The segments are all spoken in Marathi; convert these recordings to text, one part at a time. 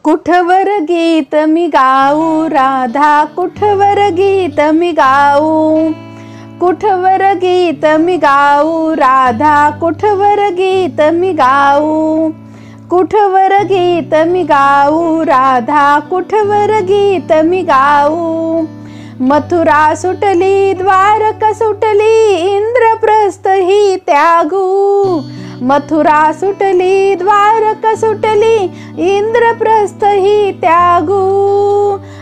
कुठवर गीत मी गाऊ राधा, कुठवर गीत मी गाऊ, कुठवर गीत मी गाऊ राधा, कुठवर गीत मी गाऊ, कुठवर गीत मी गाऊ राधा, कुठवर गीत मी गाऊ। मथुरा सुटली द्वारका सुटली, इंद्रप्रस्थ ही त्यागू, मथुरा सुटली द्वारका सुटली, इंद्रप्रस्थ ही त्यागू।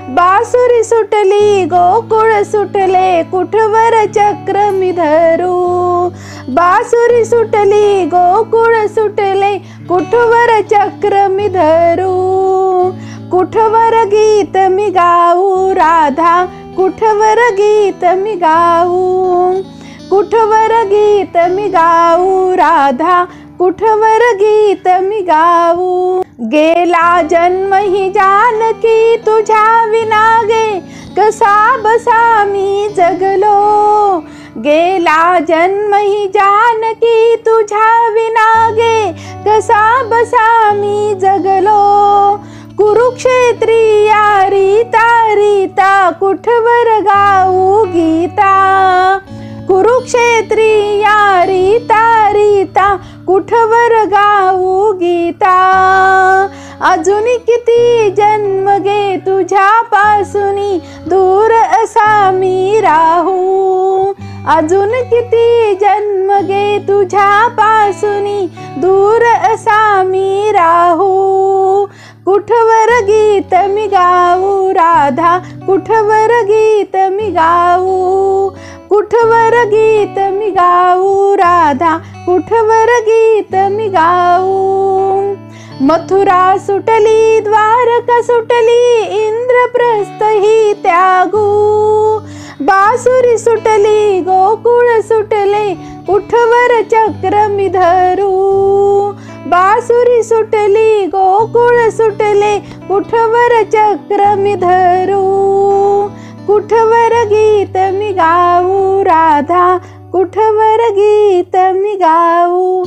बासुरी सुटली गोकुळ सुटले, कुठवर चक्र मी धरू, बासुरी सुटली गोकुळ सुटले, कुठवर चक्र मी धरू। कुठवर गीत मी गाऊ राधा, कुठवर गीत मी गाऊ, कुठवर गीत मी गाऊ राधा, कुठवर गीत मी गाऊ। गेला जन्म ही जानकी तुझ्या विना गे, कसा बसा मी जगलो, गेला जन्म ही जानकी तुझ्या विना गे, कसा बसा मी जगलो। कुरुक्षेत्रिया रीता रीता, कुठवर गाऊ गीता, कुरुक्षेत्रिया रीता रीता, कुठवर गाऊ गीता। अजून किती जन्म गे तुझ्यापासूनी, दूर असा मी राहू, अजून किती जन्म गे तुझ्यापासूनी, दूर असा मी राहू। कुठवर गीत मी गाऊ राधा, कुठवर गीत मी गाऊ, कुठवर गीत मी गाऊ राधा, कुठवर गीत मी गाऊ। मथुरा सुटली द्वारका सुटली, इंद्रप्रस्थ ही त्यागू, बासुरी सुटली गोकुळ सुटले, कुठवर चक्र मी धरू, बासुरी सुटली गोकुळ सुटले, कुठवर चक्र मी धरू। कुठवर गीत मी गाऊ राधा, कुठवर गीत मी गाऊ।